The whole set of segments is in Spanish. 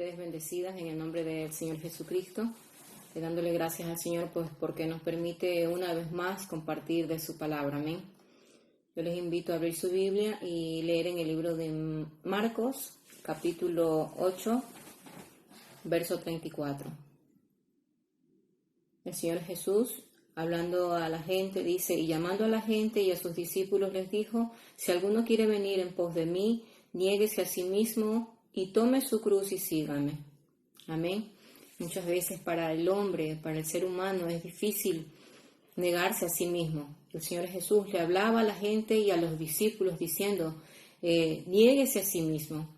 ustedes bendecidas en el nombre del Señor Jesucristo, dándole gracias al Señor pues porque nos permite una vez más compartir de su palabra. Amén. Yo les invito a abrir su Biblia y leer en el libro de Marcos, capítulo 8, verso 34. El Señor Jesús, hablando a la gente, dice: y llamando a la gente y a sus discípulos les dijo: si alguno quiere venir en pos de mí, niéguese a sí mismo y tome su cruz y sígame. Amén. Muchas veces para el hombre, para el ser humano, es difícil negarse a sí mismo. El Señor Jesús le hablaba a la gente y a los discípulos diciendo: niéguese a sí mismo.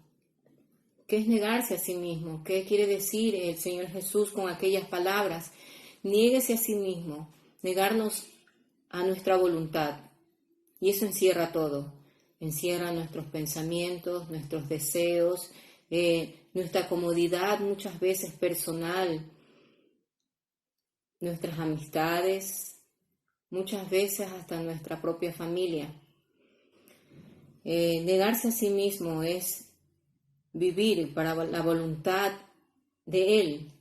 ¿Qué es negarse a sí mismo? ¿Qué quiere decir el Señor Jesús con aquellas palabras? Niéguese a sí mismo, negarnos a nuestra voluntad. Y eso encierra todo. Encierra nuestros pensamientos, nuestros deseos, nuestra comodidad muchas veces personal, nuestras amistades, muchas veces hasta nuestra propia familia. Negarse a sí mismo es vivir para la voluntad de Él.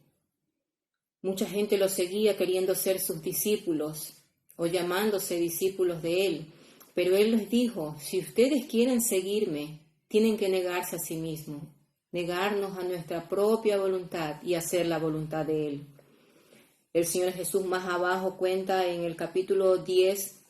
Mucha gente lo seguía queriendo ser sus discípulos o llamándose discípulos de Él. Pero Él les dijo: si ustedes quieren seguirme, tienen que negarse a sí mismos, negarnos a nuestra propia voluntad y hacer la voluntad de Él. El Señor Jesús más abajo cuenta en el capítulo 10,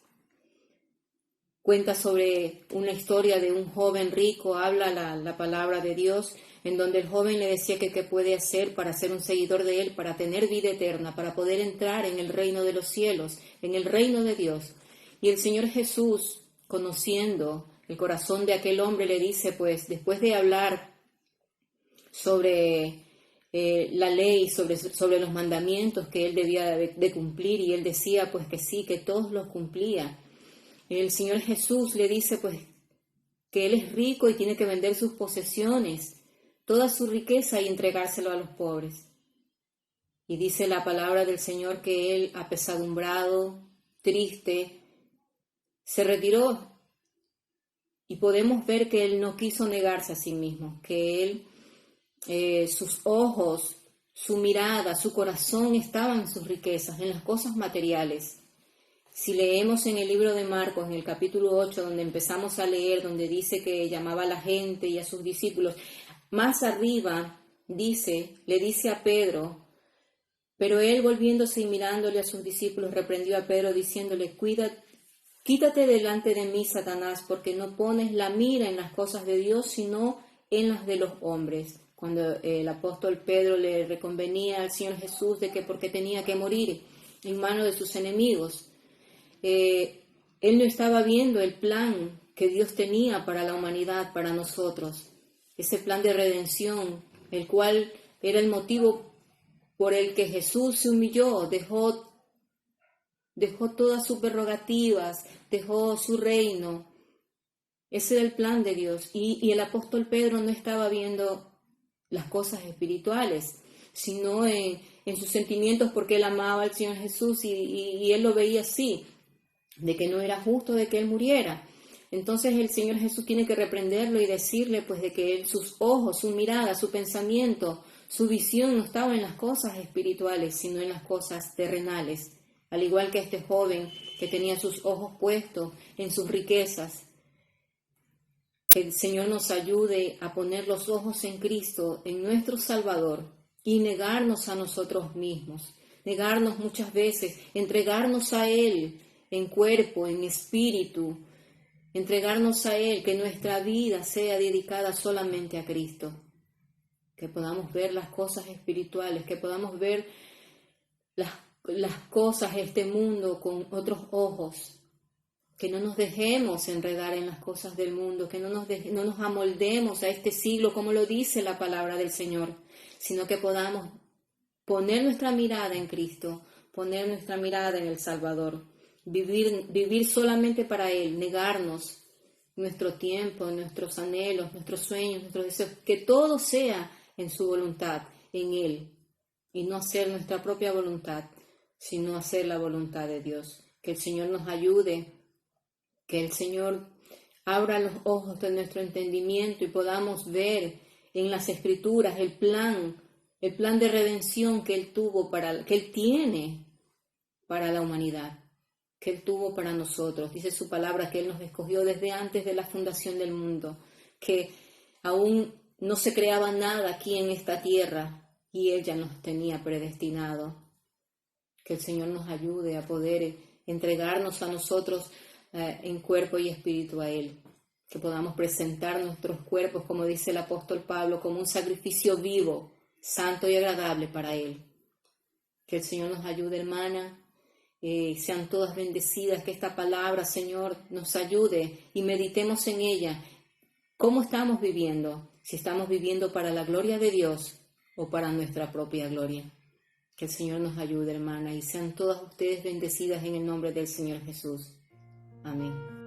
cuenta sobre una historia de un joven rico, habla la palabra de Dios, en donde el joven le decía que qué puede hacer para ser un seguidor de Él, para tener vida eterna, para poder entrar en el reino de los cielos, en el reino de Dios. Y el Señor Jesús, conociendo el corazón de aquel hombre, le dice, pues, después de hablar sobre la ley, sobre los mandamientos que él debía de cumplir, y él decía, pues, que sí, que todos los cumplía. El Señor Jesús le dice, pues, que él es rico y tiene que vender sus posesiones, toda su riqueza, y entregárselo a los pobres. Y dice la palabra del Señor que él, apesadumbrado, triste, se retiró, y podemos ver que él no quiso negarse a sí mismo, que él, sus ojos, su mirada, su corazón estaban en sus riquezas, en las cosas materiales. Si leemos en el libro de Marcos, en el capítulo 8, donde empezamos a leer, donde dice que llamaba a la gente y a sus discípulos, más arriba le dice a Pedro: pero él, volviéndose y mirándole a sus discípulos, reprendió a Pedro diciéndole: quítate delante de mí, Satanás, porque no pones la mira en las cosas de Dios, sino en las de los hombres. Cuando el apóstol Pedro le reconvenía al Señor Jesús de que porque tenía que morir en manos de sus enemigos, él no estaba viendo el plan que Dios tenía para la humanidad, para nosotros. Ese plan de redención, el cual era el motivo por el que Jesús se humilló, dejó todas sus prerrogativas, dejó su reino. Ese era el plan de Dios. Y el apóstol Pedro no estaba viendo las cosas espirituales, sino en sus sentimientos, porque él amaba al Señor Jesús y él lo veía así, de que no era justo de que él muriera. Entonces el Señor Jesús tiene que reprenderlo y decirle pues de que sus ojos, su mirada, su pensamiento, su visión no estaba en las cosas espirituales, sino en las cosas terrenales. Al igual que este joven que tenía sus ojos puestos en sus riquezas. Que el Señor nos ayude a poner los ojos en Cristo, en nuestro Salvador, y negarnos a nosotros mismos. Negarnos muchas veces, entregarnos a Él en cuerpo, en espíritu. Entregarnos a Él, que nuestra vida sea dedicada solamente a Cristo. Que podamos ver las cosas espirituales, que podamos ver las cosas de este mundo con otros ojos, que no nos dejemos enredar en las cosas del mundo, que no nos amoldemos a este siglo como lo dice la palabra del Señor, sino que podamos poner nuestra mirada en Cristo, poner nuestra mirada en el Salvador, vivir solamente para Él, negarnos nuestro tiempo, nuestros anhelos, nuestros sueños, nuestros deseos, que todo sea en su voluntad, en Él, y no hacer nuestra propia voluntad, sino hacer la voluntad de Dios. Que el Señor nos ayude, que el Señor abra los ojos de nuestro entendimiento y podamos ver en las Escrituras el plan de redención que Él tuvo que Él tiene para la humanidad, que Él tuvo para nosotros. Dice su palabra que Él nos escogió desde antes de la fundación del mundo, que aún no se creaba nada aquí en esta tierra y Él ya nos tenía predestinado. Que el Señor nos ayude a poder entregarnos a nosotros en cuerpo y espíritu a Él. Que podamos presentar nuestros cuerpos, como dice el apóstol Pablo, como un sacrificio vivo, santo y agradable para Él. Que el Señor nos ayude, hermana. Sean todas bendecidas, que esta palabra, Señor, nos ayude y meditemos en ella. ¿Cómo estamos viviendo? Si estamos viviendo para la gloria de Dios o para nuestra propia gloria. Que el Señor nos ayude, hermana, y sean todas ustedes bendecidas en el nombre del Señor Jesús. Amén.